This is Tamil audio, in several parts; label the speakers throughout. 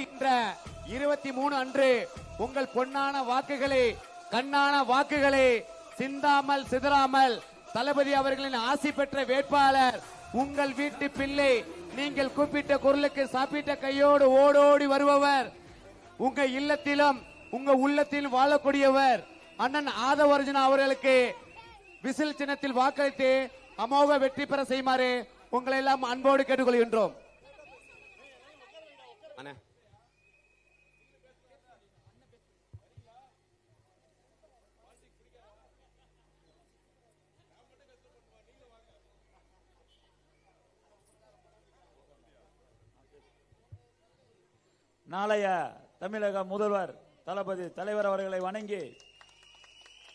Speaker 1: வருகின்ற 23 அன்று உங்கள் பொன்னான வாக்குகளை, கண்ணான வாக்குகளை சிந்தாமல் சிதறாமல் தளபதி அவர்களின் ஆசி பெற்ற வேட்பாளர் உங்கள் வீட்டு பிள்ளை, நீங்கள் கூப்பிட்ட குரலுக்கு சாப்பிட்ட கையோடு ஓடோடி வருபவர், உங்க இல்லத்திலும் உங்க உள்ளத்தில் வாழக்கூடியவர் அண்ணன் ஆதவ அர்ஜுனா அவர்களுக்கு விசில் சின்னத்தில் வாக்களித்து அமோக வெற்றி பெற செய்யுமாறு உங்களை எல்லாம் அன்போடு கேட்டுக்கொள்கின்றோம்.
Speaker 2: நாளைய தமிழக முதல்வர் தளபதி தலைவர் அவர்களை வணங்கி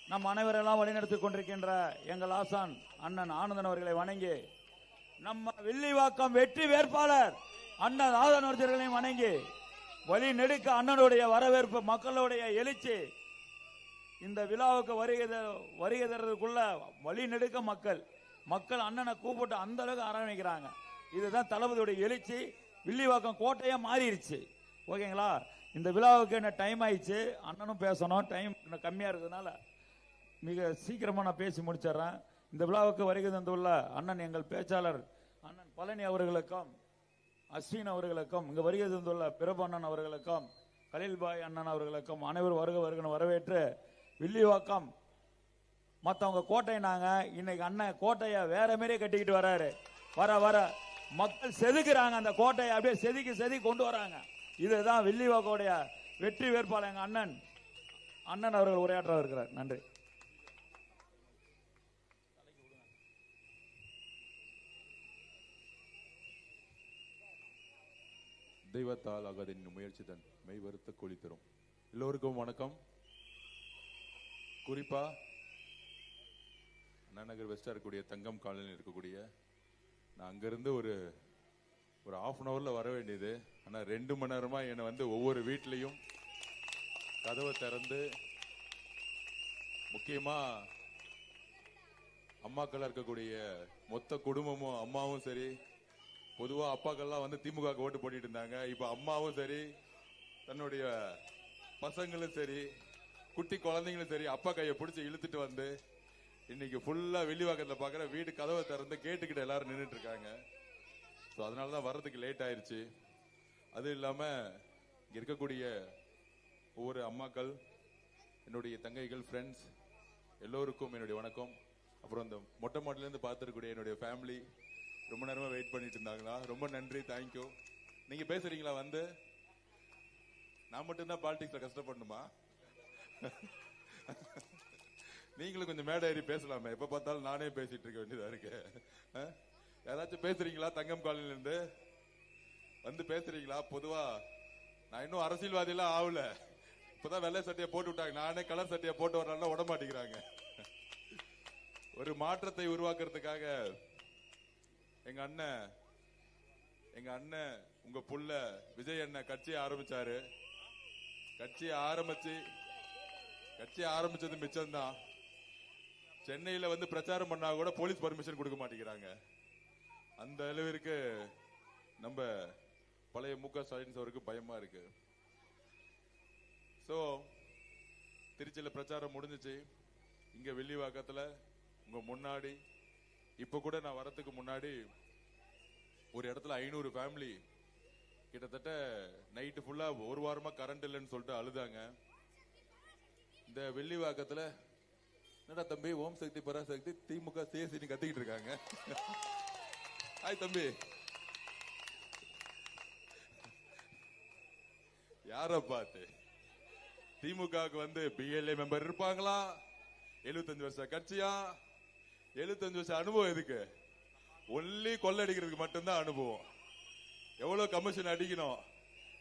Speaker 2: நம் அனைவரெல்லாம் வழிநடத்திக் கொண்டிருக்கின்ற எங்கள் ஆசான் அண்ணன் ஆனந்தன் அவர்களை வணங்கி நம்ம வில்லிவாக்கம் வெற்றி வேட்பாளர் அண்ணன் ஆதன் அவர்களையும் வணங்கி வழி நெடுக்க அண்ணனுடைய வரவேற்பு, மக்களுடைய எழுச்சி, இந்த விழாவுக்கு வருகை தர்றதுக்குள்ள வழி நெடுக்க மக்கள் அண்ணனை கூப்பிட்டு அந்த அளவுக்கு ஆரம்பிக்கிறாங்க. இதுதான் தளபதியுடைய எழுச்சி. வில்லிவாக்கம் கோட்டையா மாறிடுச்சு. ஓகேங்களா? இந்த விழாவுக்கு என்ன டைம் ஆயிடுச்சு, அண்ணனும் பேசணும், டைம் கம்மியா இருக்கிறதுனால மிக சீக்கிரமா நான் பேசி முடிச்சிடறேன். இந்த விழாவுக்கு வருகை தந்துள்ள அண்ணன் எங்கள் பேச்சாளர் அண்ணன் பழனி அவர்களுக்கும், அஸ்வின் அவர்களுக்கும், இங்க வருகை தந்துள்ள பிரபு அண்ணன் அவர்களுக்கும், கலீல்பாய் அண்ணன் அவர்களுக்கும் அனைவரும் வருக வரவேற்று வில்லிவாக்கம் மற்றவங்க கோட்டை நாங்க இன்னைக்கு அண்ணன் கோட்டையை வேற மாரியே கட்டிக்கிட்டு வராரு. வர மக்கள் செதுக்குறாங்க, அந்த கோட்டையை அப்படியே செதுக்கி கொண்டு வராங்க. இதுதான் வில்லிவாக்கோடைய வெற்றி வேட்பாளர் எங்க அண்ணன் அவர்கள் உரையாற்ற இருக்கிறார். நன்றி.
Speaker 3: தெய்வத்தால் ஆகாதின் முயற்சி தன் மெய் வருத்த கூலி தரும். எல்லோருக்கும் வணக்கம். குறிப்பா அண்ணா நகர் வெஸ்டா இருக்கக்கூடிய தங்கம் காலனியில் இருக்கக்கூடிய நான் அங்கிருந்து ஒரு 1/2 hourல வர வேண்டியது. ஆனா 2 மணி நேரமா என்னை வந்து ஒவ்வொரு வீட்லையும் கதவை திறந்து, முக்கியமா அம்மாக்களா இருக்கக்கூடிய மொத்த குடும்பமும், அம்மாவும் சரி, பொதுவா அப்பாக்கள்லாம் வந்து திமுக ஓட்டு போட்டிட்டு இருந்தாங்க. இப்ப அம்மாவும் சரி, தன்னுடைய பசங்களும் சரி, குட்டி குழந்தைங்களும் சரி, அப்பா கையை பிடிச்சி இழுத்துட்டு வந்து இன்னைக்கு ஃபுல்லா வில்லிவாக்கத்துல பாக்குற வீடு கதவை திறந்து கேட்டுக்கிட்ட எல்லாரும் நின்றுட்டு இருக்காங்க. ஸோ அதனாலதான் வர்றதுக்கு லேட் ஆயிருச்சு. அது இல்லாம இங்க இருக்கக்கூடிய ஒவ்வொரு அம்மாக்கள், என்னுடைய தங்கைகள், ஃப்ரெண்ட்ஸ் எல்லோருக்கும் என்னுடைய வணக்கம். அப்புறம் இந்த மொட்டை மாட்டில இருந்து பார்த்துருக்கூடிய என்னுடைய ஃபேமிலி ரொம்ப நேரமா வெயிட் பண்ணிட்டு இருந்தாங்களா, ரொம்ப நன்றி, தேங்க்யூ. நீங்க பேசுறீங்களா? வந்து நான் மட்டும்தான் பாலிடிக்ஸ்ல கஷ்டப்படணுமா? நீங்களும் கொஞ்சம் மேடை ஏறி பேசலாமே. எப்ப பார்த்தாலும் நானே பேசிட்டு இருக்க வேண்டியதா இருக்கு. யாராச்சும் பேசுறீங்களா? தங்கம் காலையில இருந்து வந்து பேசுறீங்களா? பொதுவா நான் இன்னும் அரசியல்வாதி எல்லாம் ஆகல. இப்பதான் வெள்ளை சட்டையை போட்டு விட்டாங்க. நானே கலர் சட்டையை போட்டு வரனால விட மாட்டேங்கிறாங்க. ஒரு மாற்றத்தை உருவாக்குறதுக்காக எங்க அண்ணன் உங்க புள்ள விஜய் அண்ணன் கட்சியை ஆரம்பிச்சாரு. கட்சியை ஆரம்பிச்சது மிச்சம்தான். சென்னையில வந்து பிரச்சாரம் பண்ணா கூட போலீஸ் பர்மிஷன் கொடுக்க மாட்டேங்கிறாங்க. அந்த அளவிற்கு நம்ம பழைய மு க ஸ்டாலின் அவருக்கு பயமா இருக்கு. சோ திருச்சியில பிரச்சாரம் முடிஞ்சிச்சு. இங்க வில்லிவாக்கத்துல உங்க முன்னாடி இப்ப கூட நான் வரதுக்கு முன்னாடி ஒரு இடத்துல 500 ஃபேமிலி கிட்டத்தட்ட நைட்டு ஃபுல்லா ஒரு வாரமா கரண்ட் இல்லைன்னு சொல்லிட்டு அழுதாங்க. இந்த வில்லிவாக்கத்துல என்னடா தம்பி, ஓம் சக்தி பராசக்தி திமுக சிஎஸ்சி கத்திக்கிட்டு இருக்காங்க. ஹாய் தம்பி, யார பார்த்து திமுகவுக்கு வந்து பிஎல்ஏ மெம்பர் இருப்பாங்களா? 75 வருஷ கட்சியா? 75 வருஷம் அனுபவம் எதுக்கு? ஒன்லி கொள்ளடிக்கிறதுக்கு மட்டும்தான் அனுபவம். எவ்வளவு கமிஷன் அடிக்கணும்?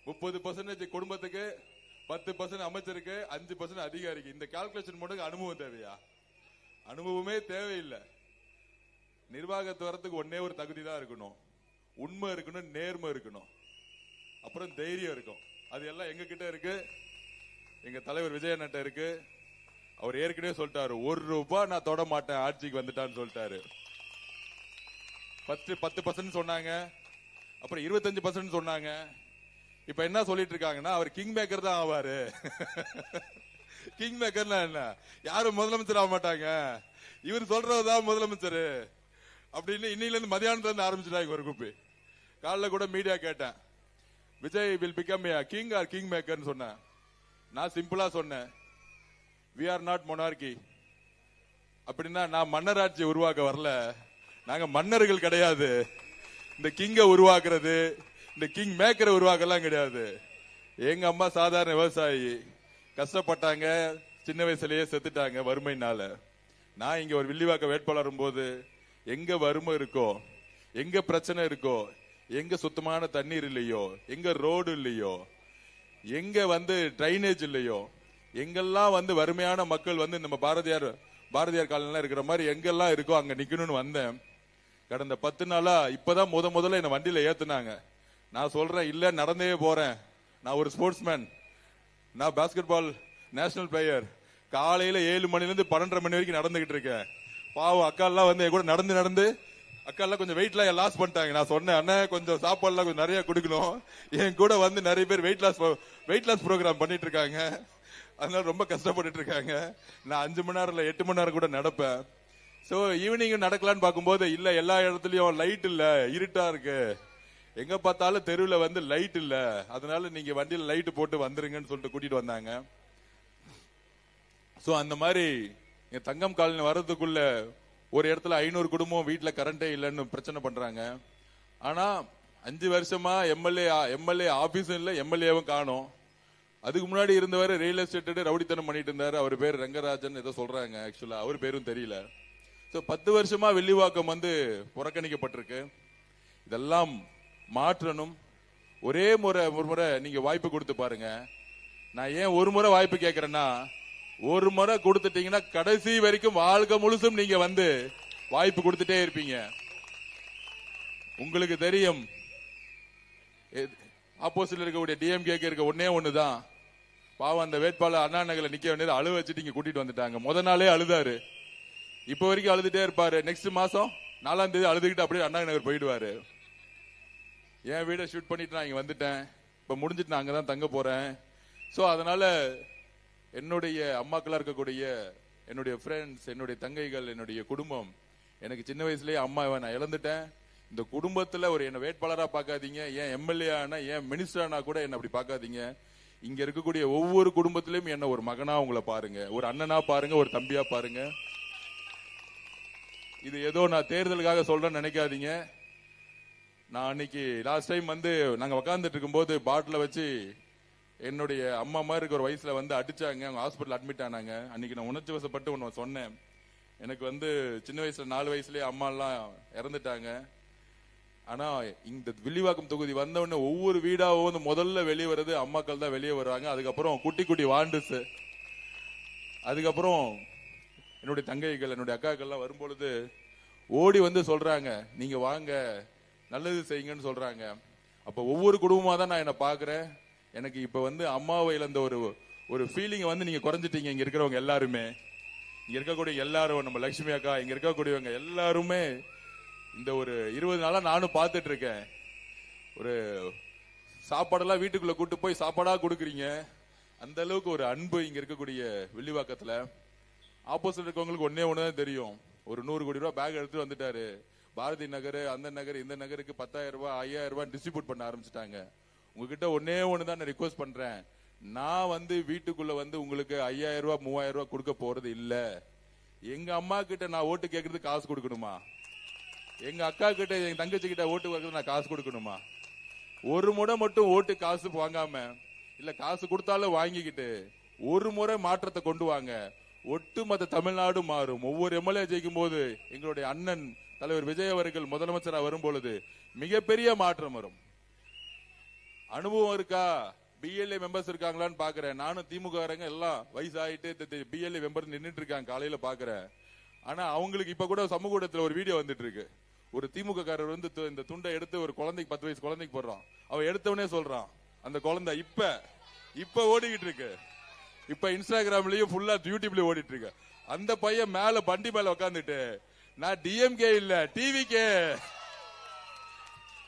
Speaker 3: 30% குடும்பத்துக்கு, 10% அமைச்சருக்கு, 5% அதிகாரிக்கு. இந்த கால்குலேஷன் மட்டும் அனுபவம் தேவையா? அனுபவமே தேவையில்லை. நிர்வாகத்து வரத்துக்கு ஒன்னே ஒரு தகுதி தான் இருக்கணும். உண்மை இருக்கணும், நேர்மை இருக்கணும், அப்புறம் தைரியம் இருக்கும். அது எல்லாம் எங்க கிட்ட இருக்கு, எங்க தலைவர் விஜய் அண்ணன் இருக்கு. அவர் ஏற்கனவே சொல்லிட்டாரு, 1 ரூபாய் நான் தொட மாட்டேன் ஆட்சிக்கு வந்துட்டான்னு சொல்லிட்டாரு. 10% சொன்னாங்க, அப்புறம் 25% சொன்னாங்க. இப்ப என்ன சொல்லிட்டு இருக்காங்கன்னா அவர் கிங் மேக்கர் தான் ஆவாரு. கிங் மேக்கர்னா என்ன, யாரும் முதலமைச்சர் ஆக மாட்டாங்க, இவர் சொல்றதுதான் முதலமைச்சர் அப்படின்னு இன்னையில இருந்து மதியானத்துல இருந்து ஆரம்பிச்சுட்டாங்க ஒரு குரூப். காலைல கூட மீடியா கேட்டேன், Vijay will become king or king maker சொன்னேன். நான் சிம்பிளா சொன்னேன், we are not monarchy. அப்படின்னா நான் மன்னராட்சி உருவாக்க வரல, நாங்க மன்னர்கள் கிடையாது. இந்த கிங்க உருவாக்குறது, இந்த கிங் மேக்கரை உருவாக்கலாம் கிடையாது. எங்க அம்மா சாதாரண விவசாயி, கஷ்டப்பட்டாங்க, சின்ன வயசுலயே செத்துட்டாங்க வறுமைனால. நான் இங்க ஒரு வில்லிவாக்க வேட்பாளரும் போது எங்க வறுமை இருக்கோ, எங்க பிரச்சனை இருக்கோ, எங்க சுத்தமான தண்ணீர் இல்லையோ, எங்க ரோடு இல்லையோ, எங்க டிரைனேஜ் இல்லையோ, எங்கெல்லாம் வறுமையான மக்கள் நம்ம பாரதியார் காலனில இருக்கிற மாதிரி எங்கெல்லாம் இருக்கோ அங்க நிக்கணும்னு வந்தேன். கடந்த 10 நாளா இப்பதான் முதல்ல என்ன வண்டியில ஏத்துனாங்க. நான் சொல்றேன், இல்ல நடந்தே போறேன், நான் ஒரு ஸ்போர்ட்ஸ்மேன், நான் பாஸ்கெட் பால் நேஷனல் பிளேயர். காலையில 7 மணில இருந்து 12:30 மணி வரைக்கும் நடந்துகிட்டு இருக்கேன். பாவம் அக்கா எல்லாம் என் கூட நடந்து அக்கா எல்லாம் கொஞ்சம் வெயிட்லாம் லாஸ் பண்ணிட்டாங்க. நான் சொன்னேன், அண்ணன் கொஞ்சம் சாப்பாடுலாம் கொஞ்சம் நிறைய கொடுக்கணும், என் கூட நிறைய பேர் வெயிட் லாஸ் ப்ரோக்ராம் பண்ணிட்டு இருக்காங்க, அதனால ரொம்ப கஷ்டப்பட்டு இருக்காங்க. நான் 5 மணி நேரம் இல்ல 8 மணி நேரம் கூட நடப்பேன். சோ ஈவினிங் நடக்கலான்னு பார்க்கும்போது இல்ல, எல்லா இடத்துலயும் லைட் இல்ல, இருட்டா இருக்கு, எங்க பார்த்தாலும் தெருவில் லைட் இல்ல, அதனால நீங்க வண்டியில லைட் போட்டு வந்துருங்கன்னு சொல்லிட்டு கூட்டிட்டு வந்தாங்க. சோ அந்த மாதிரி என் தங்கம் காலனி வர்றதுக்குள்ள ஒரு இடத்துல 500 குடும்பம் வீட்டுல கரண்டே இல்லைன்னு பிரச்சனை பண்றாங்க. ஆனா 5 வருஷமா எம்எல்ஏ ஆபீஸும் இல்ல, எம்எல்ஏவும் காணோம். அதுக்கு முன்னாடி இருந்தவர் ரியல் எஸ்டேட் ரவுடித்தனம் பண்ணிட்டு இருந்தாரு, அவர் பேர் ரங்கராஜன் ஏதோ சொல்றாங்க, ஆக்சுவலா அவர் பேரும் தெரியல. 10 வருஷமா வெள்ளிவாக்கம் புறக்கணிக்கப்பட்டிருக்கு. இதெல்லாம் மாற்றணும். ஒரே ஒரு முறை நீங்க வாய்ப்பு கொடுத்து பாருங்க. நான் ஏன் ஒரு முறை வாய்ப்பு கேட்கிறேன்னா, ஒரு முறை கொடுத்துட்டீங்கன்னா கடைசி வரைக்கும் வாழ்க்கை முழுசும் நீங்க வாய்ப்பு கொடுத்துட்டே இருப்பீங்க. உங்களுக்கு தெரியும், ஆப்போசிட்ல இருக்கக்கூடிய டிஎம்கே இருக்க ஒண்ணுதான் பாவம். அந்த வேட்பாளர் அண்ணா நகர்ல நிக்க வேண்டியது அழுவ வச்சுட்டு இங்க கூட்டிட்டு வந்துட்டாங்க. முத நாளே அழுதாரு, இப்ப வரைக்கும் அழுதுட்டே இருப்பாரு. நெக்ஸ்ட் மாசம் 4ஆம் தேதி அழுதுகிட்டு அப்படியே அண்ணா நகர் போயிடுவாரு. என் வீட ஷூட் பண்ணிட்டு நான் இங்க வந்துட்டேன், இப்ப முடிஞ்சிட்டு நான் அங்கதான் தங்க போறேன். சோ அதனால என்னுடைய அம்மாக்களா இருக்கக்கூடிய என்னுடைய ஃப்ரெண்ட்ஸ், என்னுடைய தங்கைகள், என்னுடைய குடும்பம், எனக்கு சின்ன வயசுலயே அம்மாவை நான் இழந்துட்டேன். இந்த குடும்பத்துல என்ன வேட்பாளரா பார்க்காதீங்க, ஏன் எம்எல்ஏ ஆனா, ஏன் மினிஸ்டர் ஆனா கூட என்ன அப்படி பார்க்காதீங்க. இங்க இருக்கக்கூடிய ஒவ்வொரு குடும்பத்திலும் என்ன ஒரு மகனா உங்களை பாருங்க, ஒரு அண்ணனா பாருங்க, ஒரு தம்பியா பாருங்க. இது ஏதோ நான் தேர்தலுக்காக சொல்றேன்னு நினைக்காதீங்க. நான் அன்னைக்கு லாஸ்ட் டைம் நாங்க உட்கார்ந்துட்டு இருக்கும்போது பாட்டில வச்சு என்னுடைய அம்மா மாதிரி இருக்க ஒரு வயசுல அடிச்சாங்க, அவங்க ஹாஸ்பிட்டல் அட்மிட் ஆனாங்க. அன்னைக்கு நான் உணர்ச்சி வசப்பட்டு ஒன்னு சொன்னேன். எனக்கு சின்ன வயசுல 4 வயசுலயே அம்மா எல்லாம் இறந்துட்டாங்க. ஆனா இந்த வில்லிவாக்கம் தொகுதி வந்தவொடனே ஒவ்வொரு வீடா முதல்ல வெளியே வர்றது அம்மாக்கள் தான் வெளியே வருவாங்க. அதுக்கப்புறம் குட்டி குட்டி வாண்டுஸ், அதுக்கப்புறம் என்னுடைய தங்கைகள், என்னுடைய அக்காக்கள்லாம் வரும்பொழுது ஓடி சொல்றாங்க, நீங்க வாங்க நல்லது செய்யுங்கன்னு சொல்றாங்க. அப்ப ஒவ்வொரு குடும்பமா தான் நான் என்ன பாக்குறேன். எனக்கு இப்ப அம்மாவை இழந்த ஒரு ஃபீலிங் நீங்க குறைஞ்சிட்டீங்க. இங்க இருக்கிறவங்க எல்லாருமே, இங்க இருக்கக்கூடிய எல்லாரும், நம்ம லட்சுமி அக்கா, இங்க இருக்கக்கூடியவங்க எல்லாருமே இந்த ஒரு 20 நாளா நானும் பார்த்துட்டு இருக்கேன். ஒரு சாப்பாடெல்லாம் வீட்டுக்குள்ள கூட்டு போய் சாப்பாடா கொடுக்குறீங்க. அந்த அளவுக்கு ஒரு அன்பு இங்க இருக்கக்கூடிய வில்லிவாக்கத்துல. ஆப்போசிட் இருக்கவங்களுக்கு ஒண்ணுதான் தெரியும், ஒரு 100 கோடி ரூபாய் பேக் எடுத்துட்டு வந்துட்டாரு. பாரதி நகர், அந்த நகர், இந்த நகருக்கு 10,000 ரூபாய் 5,000 ரூபாய் டிஸ்ட்ரிபியூட் பண்ண ஆரம்பிச்சுட்டாங்க. உங்ககிட்ட ஒண்ணுதான் நான் ரிக்வஸ்ட் பண்றேன். நான் வீட்டுக்குள்ள உங்களுக்கு 5,000 ரூபாய் 3,000 ரூபாய் கொடுக்க போறது இல்ல. எங்க அம்மா கிட்ட நான் ஓட்டு கேட்கறதுக்கு காசு கொடுக்கணுமா? எங்க அக்கா கிட்ட, எங்க தங்கச்சி கிட்ட ஓட்டு கேட்கறது நான் காசு கொடுக்கணுமா? ஒரு முறை மட்டும் ஓட்டு காசு வாங்காம, இல்ல காசு கொடுத்தாலும் வாங்கிக்கிட்டு ஒரு முறை மாற்றத்தை கொண்டு வாங்க. ஒட்டுமொத்த தமிழ்நாடு மாறும். ஒவ்வொரு எம்எல்ஏ ஜெயிக்கும் போது எங்களுடைய அண்ணன் தலைவர் விஜய் அவர்கள் முதலமைச்சராக வரும் பொழுது மிகப்பெரிய மாற்றம் வரும். அனுபவம் இருக்கா? பிஎல்ஏ மெம்பர்ஸ் இருக்காங்களான்னு பாக்குறேன். நானும் திமுக எல்லாம் வயசாயிட்டு பிஎல்ஏ மெம்பர் நின்றுட்டு இருக்காங்க, காலையில பாக்குறேன். ஆனா அவங்களுக்கு இப்ப கூட சமூக ஊடகத்துல ஒரு வீடியோ வந்துட்டு இருக்கு. ஒரு திமுக காரர் இந்த துண்டை எடுத்து ஒரு குழந்தைக்கு 10 வயசு குழந்தைக்கு போடுறான். அவன் எடுத்தவனே சொல்றான், அந்த குழந்தை இப்ப ஓடிக்கிட்டு இருக்கு. இப்ப இன்ஸ்டாகிராம்லயும் ஃபுல்லா யூடியூப்ல ஓடிட்டு இருக்கு. அந்த பையன் மேல பண்டி மேல உட்காந்துட்டு, நான் டிஎம்கே இல்ல டிவிகே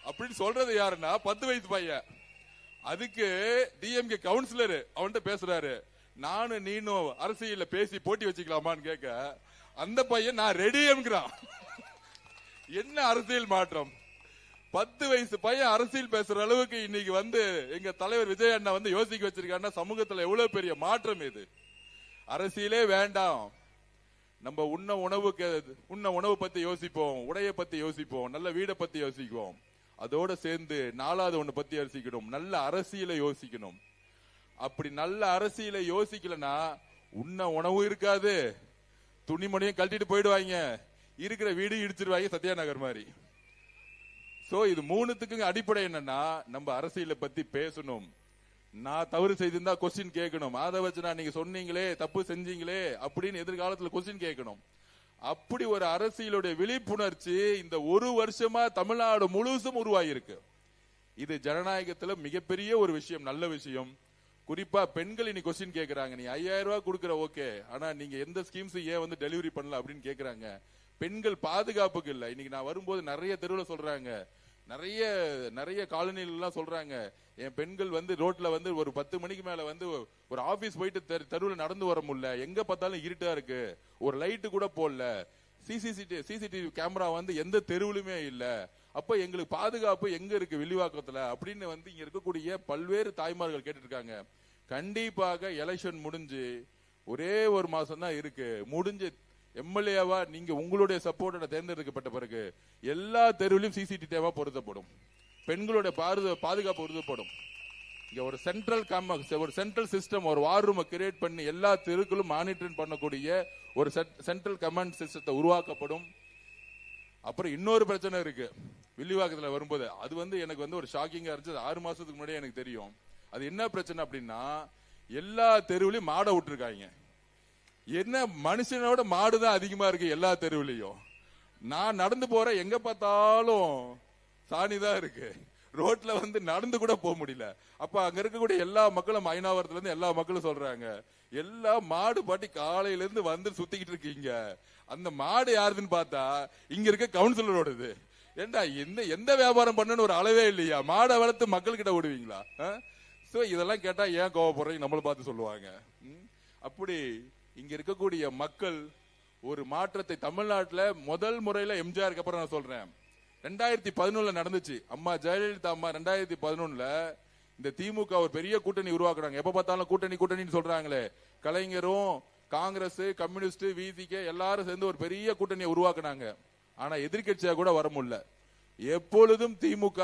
Speaker 3: அப்படின்னு சொல்றது யாருன்னா 10 வயசு பையன். அதுக்கு டிஎம்கே கவுன்சிலர் அவன்கிட்ட பேசுறாரு, நானும் நீனும் அரசியல பேசி போட்டி வச்சுக்கலாமான்னு கேட்க, அந்த பையன் நான் ரெடிங்கிறான். என்ன அரசியல் மாற்றம்! 10 வயசு பையன் அரசியல் பேசுற அளவுக்கு இன்னைக்கு வந்து எங்க தலைவர் விஜய் அண்ணா வந்து யோசிக்க வச்சிருக்காருன்னா சமூகத்துல எவ்வளவு பெரிய மாற்றம் இது. அரசியலே வேண்டாம், நம்ம உண்ண உணவு பத்தி யோசிப்போம், உடைய பத்தி யோசிப்போம், நல்ல வீடை பத்தி யோசிப்போம். அதோட சேர்ந்து 4வது ஒண்ணு பத்தி யோசிக்கணும், நல்ல அரசியலை யோசிக்கணும். அப்படி நல்ல அரசியலை யோசிக்கலனா உண்ண உணவு இருக்காது, துணிமணியும் கழட்டிட்டு போயிடுவாங்க, இருக்கிற வீடு இடிச்சிருவாங்க, சத்யா நகர் மாதிரி. சோ இது 3த்துக்கு அடிப்படை என்னன்னா, நம்ம அரசியலை பத்தி பேசணும். நான் தவறு செய்திருந்தா கொஸ்டின் கேட்கணும். அதை வச்சு நான் நீங்க சொன்னீங்களே தப்பு செஞ்சீங்களே அப்படின்னு எதிர்காலத்துல கொஸ்டின் கேட்கணும். அப்படி ஒரு அரசியலுடைய விழிப்புணர்ச்சி இந்த ஒரு வருஷமா தமிழ்நாடு முழுசும் உருவாகியிருக்கு. இது ஜனநாயகத்துல மிகப்பெரிய ஒரு விஷயம், நல்ல விஷயம். குறிப்பா பெண்கள் இன்னைக்கு கொஸ்டின் கேட்கறாங்க, நீ 5000 ரூபாய் கொடுக்கற ஓகே, ஆனா நீங்க எந்த ஸ்கீம்ஸ் ஏன் வந்து டெலிவரி பண்ணல அப்படின்னு கேட்கறாங்க. பெண்கள் பாதுகாப்புக்கு இல்ல. இன்னைக்கு நான் வரும்போது நிறைய தெருவில் சொல்றாங்க, நிறைய காலனில எல்லாம் சொல்றாங்க, என் பெண்கள் வந்து ரோட்ல வந்து ஒரு 10 மணிக்கு மேல வந்து ஒரு ஆபீஸ் போயிட்டு தெருவில் நடந்து வர முடியல, எங்க பார்த்தாலும் இருட்டா இருக்கு, ஒரு லைட்டு கூட போடல, சிசிடிவி கேமரா வந்து எந்த தெருவிலுமே இல்ல, அப்ப எங்களுக்கு பாதுகாப்பு எங்க இருக்கு வில்லிவாக்கத்துல அப்படின்னு வந்து இங்க இருக்கக்கூடிய பல்வேறு தாய்மார்கள் கேட்டு இருக்காங்க. கண்டிப்பாக எலெக்ஷன் முடிஞ்சு ஒரே ஒரு மாசம் தான் இருக்கு, முடிஞ்சு எம்எல்ஏவா நீங்க உங்களுடைய சப்போர்ட்டோட தேர்ந்தெடுக்கப்பட்ட பிறகு எல்லா தெருவிலும் சிசிடிவியா பொருத்தப்படும், பெண்களுடைய பாதுகாப்பு உறுதிப்படும். இங்க ஒரு சென்ட்ரல் சிஸ்டம், ஒரு வார் ரூம் கிரியேட் பண்ணி எல்லா தெருக்களும் மானிட்டரிங் பண்ணக்கூடிய ஒரு சென்ட்ரல் கமாண்ட் சிஸ்டத்தை உருவாக்கப்படும். அப்புறம் இன்னொரு பிரச்சனை இருக்கு வில்லிவாக்கத்துல வரும்போது, அது வந்து எனக்கு வந்து ஒரு ஷாக்கிங்கா இருந்துச்சு. 6 மாசத்துக்கு முன்னாடியே எனக்கு தெரியும். அது என்ன பிரச்சனை அப்படின்னா, எல்லா தெருவிலையும் மாடை விட்டுருக்காங்க. என்ன மனுஷனோட மாடுதான் அதிகமா இருக்கு எல்லா தெருவிலையும். நான் நடந்து போறேன், எங்க பார்த்தாலும் சாணிதான் இருக்கு, ரோட்ல வந்து நடந்து கூட போக முடியல. அப்ப அங்க இருக்கக்கூடிய எல்லா மக்களும், ஐநாவரத்துல இருந்து எல்லா மக்களும் சொல்றாங்க, எல்லா மாடு பாட்டி காலையில இருந்து வந்து சுத்திக்கிட்டு இருக்கீங்க, அந்த மாடு யாருதுன்னு பார்த்தா இங்க இருக்க கவுன்சிலரோடது. ஏண்டா எந்த வியாபாரம் பண்ணு ஒரு அளவே இல்லையா, மாடை வளர்த்து மக்கள் கிட்ட விடுவீங்களா? சோ இதெல்லாம் கேட்டா ஏன் கோவப்படுறீங்க நம்மள பார்த்து சொல்லுவாங்க. அப்படி இங்க இருக்கக்கூடிய மக்கள் ஒரு மாற்றத்தை தமிழ்நாட்டில் முதல் முறையில எம்ஜிஆருக்கு அப்புறம் நான் சொல்றேன் 2011 நடந்துச்சு. அம்மா ஜெயலலிதா அம்மா 2011 இந்த திமுக ஒரு பெரிய கூட்டணி உருவாக்குறாங்க. எப்ப பார்த்தாலும் கூட்டணின்னு சொல்றாங்களே, கலைஞரும் காங்கிரஸ் கம்யூனிஸ்ட் விசிகே எல்லாரும் சேர்ந்து ஒரு பெரிய கூட்டணியை உருவாக்குனாங்க. ஆனா எதிர்கட்சியா கூட வர முடியல. எப்பொழுதும் திமுக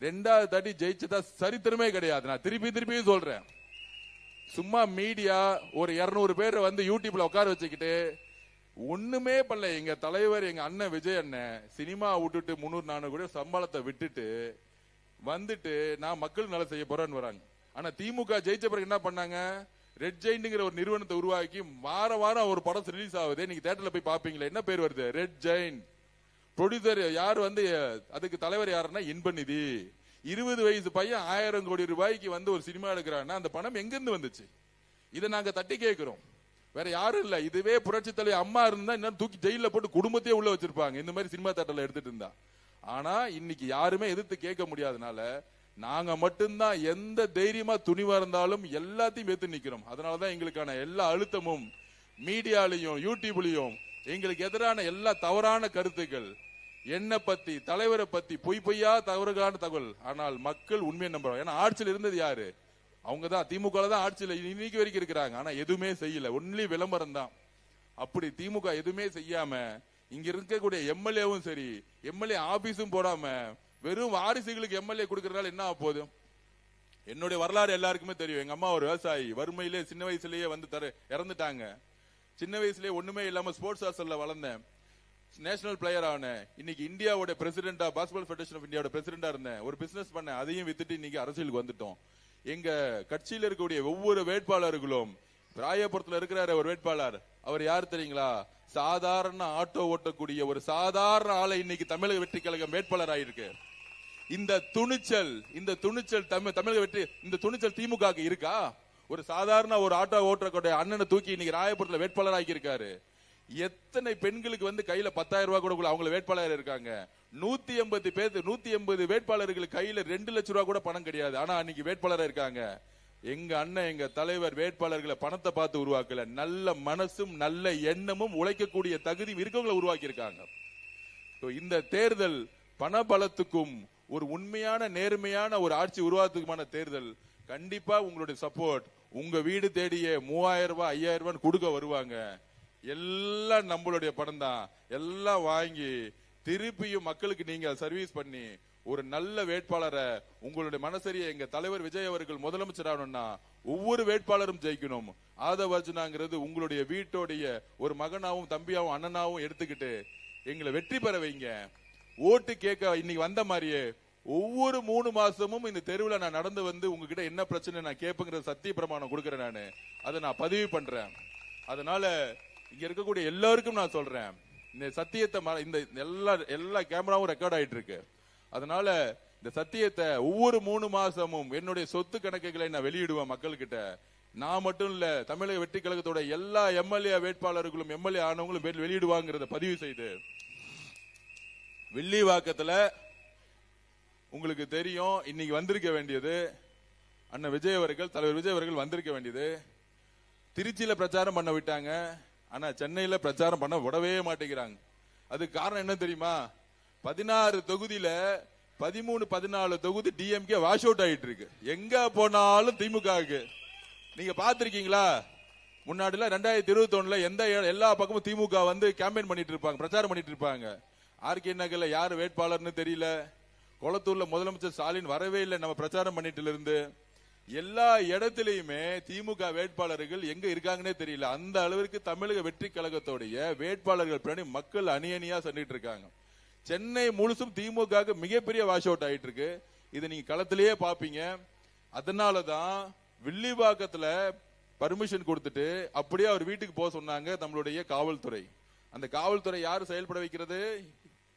Speaker 3: 2வது தாட்டி ஜெயிச்சதா சரித்திரமே கிடையாது. நான் திருப்பி சொல்றேன். சும்மா மீடியா ஒரு 200 பேர் வந்து யூடியூப்ல உட்கார வச்சுக்கிட்டு ஒண்ணுமே பண்ணல. எங்க தலைவர் எங்க அண்ணன் விஜய் அண்ணன் சினிமா விட்டுட்டு 300-400 கூட சம்பளத்தை விட்டுட்டு வந்துட்டு நான் மக்கள் நல செய்ய போறேன்னு வராங்க. ஆனா திமுக ஜெயிச்ச பிறகு என்ன பண்ணாங்க, ரெட் ஜெயின்ட்ங்கிற ஒரு நிறுவனத்தை உருவாக்கி வாரம் ஒரு படம் ரிலீஸ் ஆகுது. நீங்க தியேட்டர்ல போய் பாப்பீங்களா, என்ன பேர் வருது, ரெட் ஜெயின்ட். ப்ரொடியூசர் யார் வந்து அதுக்கு தலைவர் யாருன்னா இன்பநிதி. 20 வயசு பையன் 1000 கோடி ரூபாய்க்கு வந்து ஒரு சினிமா எடுக்கிறான்னா அந்த பணம் எங்க இருந்து வந்துச்சு? இதை நாங்க தட்டி கேட்கிறோம். வேற யாரும் இல்ல. இதுவே புரட்சி தலைவர் அம்மா இருந்தா இன்னும் தூக்கி ஜெயில போட்டு குடும்பத்தையே உள்ள வச்சிருப்பாங்க, இந்த மாதிரி சினிமா தேட்டர்ல எடுத்துட்டு இருந்தா. ஆனா இன்னைக்கு யாருமே எதிர்த்து கேட்க முடியாதனால நாங்க மட்டும்தான் எந்த தைரியமா துணிவா இருந்தாலும் எல்லாத்தையும் எதிர்த்து நிக்கிறோம். அதனாலதான் எங்களுக்கான எல்லா அழுத்தமும் மீடியாலையும் யூடியூப்லயும் எங்களுக்கு எதிரான எல்லா தவறான கருத்துக்கள், என்ன பத்தி தலைவரை பத்தி பொய்யா தவறுகான தகவல். ஆனால் மக்கள் உண்மையை நம்புறோம். ஏன்னா ஆட்சியில் இருந்தது யாரு? அவங்க தான், திமுக தான் ஆட்சியில் இன்னைக்கு வரைக்கும் இருக்கிறாங்க. ஆனா எதுவுமே செய்யல, ஒன்லி விளம்பரம் தான். அப்படி திமுக எதுவுமே செய்யாம இங்க இருக்கக்கூடிய எம்எல்ஏவும் சரி, எம்எல்ஏ ஆபீஸும் போடாம வெறும் வாரிசுகளுக்கு எம்எல்ஏ கொடுக்கறதால என்ன ஆக போகுது? என்னுடைய வரலாறு எல்லாருக்குமே தெரியும். எங்க அம்மா ஒரு விவசாயி, வறுமையிலே சின்ன வயசுலயே வந்து இறந்துட்டாங்க. சின்ன வயசுலயே ஒண்ணுமே இல்லாம ஸ்போர்ட்ஸ் ஹாஸ்டல்ல வளர்ந்தேன், நேஷனல் பிளேயர் ஆனேன். இன்னைக்கு இந்தியாவோட பிரசிடென்டா, பாஸ்கெட்பால் ஃபெடரேஷன் ஆஃப் இந்தியாவோட பிரசிடென்டா இருந்தேன். ஒரு பிசினஸ் பண்ணேன், அதையும் வித்துட்டு இன்னைக்கு அரசியலுக்கு வந்துட்டோம். எங்க கட்சியில் இருக்கக்கூடிய ஒவ்வொரு வேட்பாளர்களும், ராயபுரத்துல இருக்கிற ஒரு வேட்பாளர், அவர் யார் தெரியுங்களா? சாதாரண ஆட்டோ ஓட்டக்கூடிய ஒரு சாதாரண ஆளை இன்னைக்கு தமிழக வெற்றி கழகம் வேட்பாளர் ஆயிருக்கு. இந்த துணிச்சல் தமிழக வெற்றி, இந்த துணிச்சல் திமுக இருக்கா? ஒரு சாதாரண ஒரு ஆட்டோ ஓட்டக்கூடிய அண்ணனை தூக்கி இன்னைக்கு ராயபுரத்துல வேட்பாளர் ஆக்கி இருக்காரு. எத்தனை பெண்களுக்கு வந்து கையில 10,000 ரூபாய் கூட அவங்கள வேட்பாளர் இருக்காங்க. 180 வேட்பாளர்கள் கையில 2 லட்சம் ரூபாய் கூட பணம் கிடையாது. ஆனா அன்னைக்கு வேட்பாளரா இருக்காங்க. எங்க அண்ணன், எங்க தலைவர் வேட்பாளர்களை பணத்தை பார்த்து உருவாக்கல, நல்ல மனசும் நல்ல எண்ணமும் உழைக்கக்கூடிய தகுதி இருக்கவங்களை உருவாக்கி இருக்காங்க. இந்த தேர்தல் பணபலத்துக்கும் ஒரு உண்மையான நேர்மையான ஒரு ஆட்சி உருவாக்குமான தேர்தல். கண்டிப்பா உங்களுடைய சப்போர்ட், உங்க வீடு தேடிய 3000 ரூபாய் 5000 ரூபாய் கொடுக்க வருவாங்க. எல்லாம் நம்மளுடைய பணம் தான். எல்லாம் வாங்கி திருப்பியும் மக்களுக்கு நீங்க சர்வீஸ் பண்ணி ஒரு நல்ல வேட்பாளரை, உங்களுடைய மனசரிய எங்க தலைவர் விஜய் அவர்கள் முதலமைச்சர் ஆகணும்னா ஒவ்வொரு வேட்பாளரும் ஜெயிக்கணும். ஆதவர்ஜனாங்கிறது உங்களுடைய வீட்டோடைய ஒரு மகனாவும் தம்பியாவும் அண்ணனாவும் எடுத்துக்கிட்டு எங்களை வெற்றி பெற வைங்க. ஓட்டு கேட்க இன்னைக்கு வந்த மாதிரியே ஒவ்வொரு 3 மாசமும் இந்த தெருவில் நான் நடந்து வந்து உங்ககிட்ட என்ன பிரச்சனை நான் கேட்புங்கிற சத்திய பிரமாணம் கொடுக்கறேன். நான் அதை நான் பதிவு பண்றேன். அதனால இங்க இருக்கக்கூடிய எல்லாருக்கும் நான் சொல்றேன், இந்த சத்தியத்தை இந்த எல்லா கேமராவும் ரெக்கார்ட் ஆயிட்டு இருக்கு. அதனால இந்த சத்தியத்தை ஒவ்வொரு 3 மாசமும் என்னுடைய சொத்து கணக்குகளை நான் வெளியிடுவேன் மக்கள்கிட்ட. நான் மட்டும் இல்ல, தமிழக வெற்றி கழகத்தோட எல்லா எம்எல்ஏ வேட்பாளர்களும் எம்எல்ஏ ஆனவங்களும் வெளியிடுவாங்கிறத பதிவு செய்து, வில்லிவாக்கத்துல உங்களுக்கு தெரியும் இன்னைக்கு வந்திருக்க வேண்டியது அண்ணன் விஜய் அவர்கள், தலைவர் விஜய் அவர்கள் வந்திருக்க வேண்டியது. திருச்சியில பிரச்சாரம் பண்ண விட்டாங்க, ஆனா சென்னையில பிரச்சாரம் பண்ண விடவே மாட்டேங்கிறாங்க. அதுக்கு காரணம் என்ன தெரியுமா? 16 தொகுதியில 13, 14 தொகுதி டிஎம்கே வாஷ் அவுட் ஆயிட்டு இருக்கு. எங்க போனாலும் திமுகவுக்கு. நீங்க பாத்திருக்கீங்களா? முன்னாடில 2021 எந்த எல்லா பக்கமும் திமுக வந்து கேம்பெயின் பண்ணிட்டு இருப்பாங்க, பிரச்சாரம் பண்ணிட்டு இருப்பாங்க. ஆர்கே நகர்ல யாரு வேட்பாளர்னு தெரியல, கொளத்தூர்ல முதலமைச்சர் ஸ்டாலின் வரவே இல்லை நம்ம பிரச்சாரம் பண்ணிட்டு இருந்து. எல்லா இடத்திலையுமே திமுக வேட்பாளர்கள் எங்க இருக்காங்கன்னே தெரியல. அந்த அளவிற்கு தமிழக வெற்றி கழகத்தோடைய வேட்பாளர்கள் பின்னாடி மக்கள் அணியணியா சென்றுட்டு இருக்காங்க. சென்னை முழுசும் திமுக மிகப்பெரிய வாஷ் அவுட் ஆயிட்டு இருக்கு. இதை நீங்க களத்திலேயே பாப்பீங்க. அதனாலதான் வில்லிவாக்கத்துல பர்மிஷன் கொடுத்துட்டு அப்படியே அவர் வீட்டுக்கு போக சொன்னாங்க நம்மளுடைய காவல்துறை. அந்த காவல்துறை யாரு செயல்பட வைக்கிறது?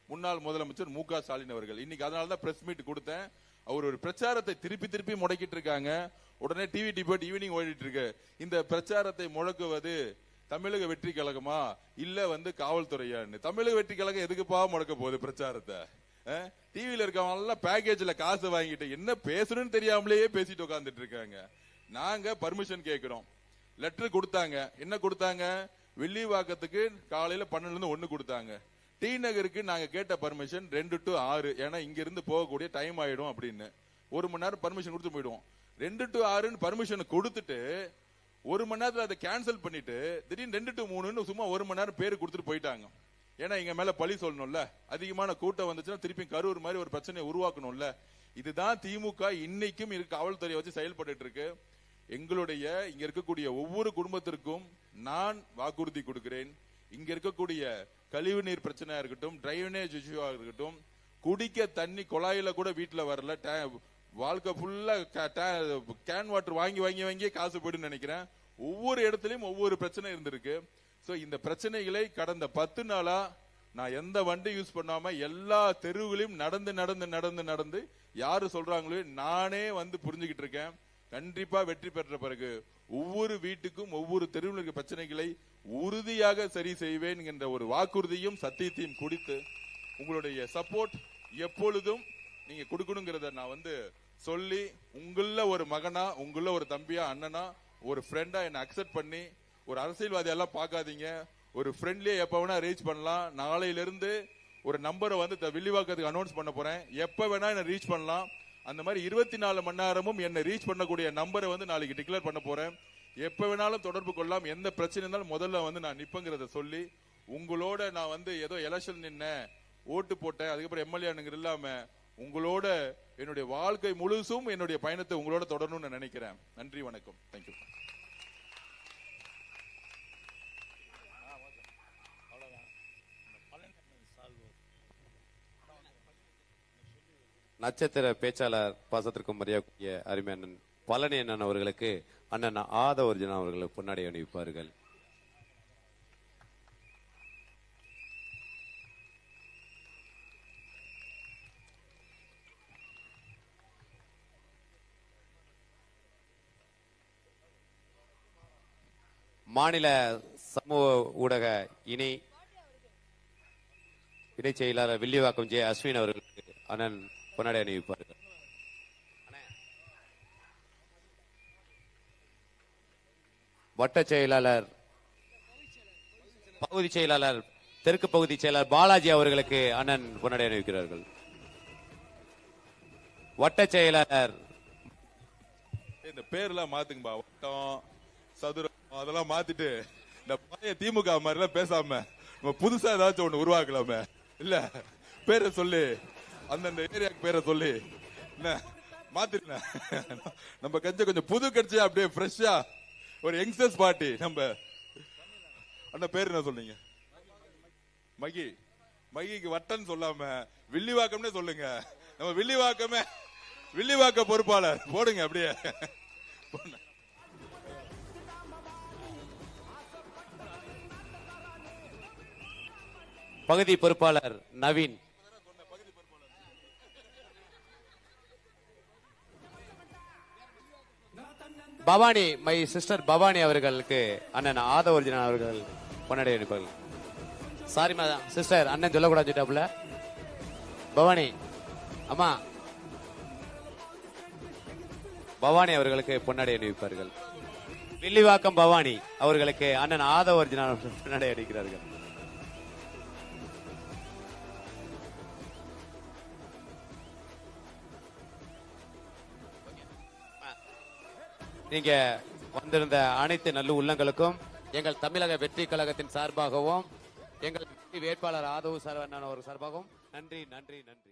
Speaker 3: முன்னாள் முதலமைச்சர் மு க ஸ்டாலின் அவர்கள். இன்னைக்கு அதனாலதான் பிரஸ் மீட் கொடுத்தேன். அவர் ஒரு பிரச்சாரத்தை திருப்பி முடக்கிட்டு இருக்காங்க. உடனே டிவி டிபேட் ஈவினிங் ஓடிட்டு இருக்கு. இந்த பிரச்சாரத்தை முடக்குவது தமிழக வெற்றி கழகமா இல்ல வந்து காவல்துறையான்னு? தமிழக வெற்றி கழகம் எதுக்குப்பா முடக்க போகுது பிரச்சாரத்தை? டிவியில இருக்கவங்க பேக்கேஜ்ல காசு வாங்கிட்டு என்ன பேசணும்னு தெரியாமலேயே பேசிட்டு உட்கார்ந்துட்டு இருக்காங்க. நாங்க பர்மிஷன் கேட்கிறோம். லெட்டர் கொடுத்தாங்க. என்ன கொடுத்தாங்க? வில்லிவாக்கத்துக்கு காலையில 12 1 கொடுத்தாங்க. டி நகருக்கு நாங்க கேட்ட பர்மிஷன் 2 to 6. ஏன்னா இங்க இருந்து போகக்கூடிய டைம் ஆயிடும் அப்படின்னு 1 மணி நேரம் பர்மிஷன் கொடுத்து போயிடுவோம். 2 to 6 பர்மிஷன் கொடுத்துட்டு 1 மணி நேரத்துல அதை கேன்சல் பண்ணிட்டு திடீர்னு 2 to 3 சும்மா 1 மணி நேரம் பேரு கொடுத்துட்டு போயிட்டாங்க. ஏன்னா எங்க மேல பழி சொல்லணும்ல, அதிகமான கூட்டம் வந்துச்சுன்னா திருப்பி கரூர் மாதிரி ஒரு பிரச்சனையை உருவாக்கணும்ல. இதுதான் திமுக இன்னைக்கும் காவல்துறையை வச்சு செயல்பட்டு இருக்கு. எங்களுடைய இங்க இருக்கக்கூடிய ஒவ்வொரு குடும்பத்திற்கும் நான் வாக்குறுதி கொடுக்கிறேன். இங்க இருக்கக்கூடிய கழிவு நீர் பிரச்சனையா இருக்கட்டும், டிரைனேஜ் இஷ்யூவா இருக்கட்டும், குடிக்க தண்ணி குழாயில கூட வீட்டுல வரல, வாழ்க்கை ஃபுல்லா கேன் வாட்டர் வாங்கி காசு போயிடுன்னு நினைக்கிறேன். ஒவ்வொரு இடத்துலயும் ஒவ்வொரு பிரச்சனை இருந்திருக்கு. சோ இந்த பிரச்சனைகளை கடந்த 10 நாளா நான் எந்த வண்டி யூஸ் பண்ணாம எல்லா தெருவுகளையும் நடந்து யாரு சொல்றாங்களோ நானே வந்து புரிஞ்சுக்கிட்டு இருக்கேன். கண்டிப்பா வெற்றி பெற்ற பிறகு ஒவ்வொரு வீட்டுக்கும் ஒவ்வொரு தெருவில் இருக்க பிரச்சனைகளை உறுதியாக சரி செய்வேன் என்ற ஒரு வாக்குறுதியும் சத்தியத்தையும் கொடுத்து உங்களுடைய சப்போர்ட் எப்பொழுதும் நீங்க கொடுக்கணுங்கிறத நான் வந்து சொல்லி, உங்கள ஒரு மகனா, உங்கள ஒரு தம்பியா, அண்ணனா, ஒரு ஃப்ரெண்டா என்ன அக்செப்ட் பண்ணி, ஒரு அரசியல்வாதி எல்லாம் பார்க்காதீங்க, ஒரு ஃப்ரெண்ட்லியே எப்ப வேணா ரீச் பண்ணலாம். நாளையில இருந்து ஒரு நம்பரை வந்து வில்லிவாக்கத்துக்கு அனௌன்ஸ் பண்ண போறேன். எப்ப வேணா என்ன ரீச் பண்ணலாம். அந்த மாதிரி 24 மணி நேரமும் என்ன ரீச் பண்ணக்கூடிய நம்பரை வந்து நாளைக்கு டிக்ளேர் பண்ண போறேன். எப்ப வேணாலும் தொடர்பு கொள்ளலாம். எந்த பிரச்சனை இருந்தாலும் முதல்ல வந்து நான் நிப்பங்கிறத சொல்லி, உங்களோட நான் வந்து ஏதோ எலெக்ஷன் நின்ன ஓட்டு போட்டேன் அதுக்கப்புறம் எம்எல்ஏ இல்லாம உங்களோட என்னுடைய வாழ்க்கை முழுசும் என்னுடைய பயணத்தை உங்களோட தொடரணும்னு நினைக்கிறேன். நன்றி, வணக்கம். தேங்க்யூ.
Speaker 4: நட்சத்திர பேச்சாளர் பாசத்திற்கும் மரியாதைக்குரிய அருமை அண்ணன் பழனி அண்ணன் அவர்களுக்கு அண்ணன் ஆதவர்ஜனா அவர்கள் பொன்னாடை அணிவிப்பார்கள். மாநில சமூக ஊடக இணைச் செயலாளர் வில்லிவாக்கம் ஜே அஸ்வின் அவர்களுக்கு அண்ணன் பொன்னாடை அணிவிப்பார்கள். வட்ட செயலாளர் பகுதி செயலாளர் தெற்கு பகுதி செயலாளர் பாலாஜி அவர்களுக்கு அண்ணன் பொன்னாடை அணிவிக்கிறார்கள். வட்ட செயலாளர்
Speaker 3: இந்த பேர்லாம் மாத்துங்கப்பா. வட்டம், சதுரம் அதெல்லாம் மாத்திட்டு இந்த பழைய திமுக மாதிரி எல்லாம் பேசாம நம்ம புதுசா ஏதாச்சும் ஒண்ணு உருவாக்கலாமே. இல்ல பேரை சொல்லி அந்தந்த ஏரியாக்கு பேரை சொல்லி என்ன மாத்திருந்தேன். நம்ம கொஞ்சம் புது கட்சியா அப்படியே ஃப்ரெஷ்ஷா ஒரு யங்ஸ்டர்ஸ் பார்ட்டி. நம்ம அந்த பேர் என்ன சொன்னீங்க? மகிக்கு வட்டம் சொல்லாம வில்லிவாக்கம்னே சொல்லுங்க. நம்ம வில்லிவாக்க பொறுப்பாளர் போடுங்க அப்படியே.
Speaker 4: பகுதி பொறுப்பாளர் நவீன். பவானி, மை சிஸ்டர் பவானி அவர்களுக்கு அண்ணன் ஆதவர்ஜினன் அவர்கள் பொன்னாடை அணிப்பார்கள். சாரி மேடம் சிஸ்டர், அண்ணன் சொல்லக்கூடாதுல. பவானி அம்மா, பவானி அவர்களுக்கு பொன்னாடை அணிவிப்பார்கள். வில்லிவாக்கம் பவானி அவர்களுக்கு அண்ணன் ஆதவர்ஜினன் அவர்கள் பொன்னாடை அணிக்கிறார்கள். நீங்க வந்திருந்த அனைத்து நல்ல உள்ளங்களுக்கும் எங்கள் தமிழக வெற்றி கழகத்தின் சார்பாகவும் எங்கள் வேட்பாளர் ஆதவ சரவணன் அவர் சார்பாகவும் நன்றி.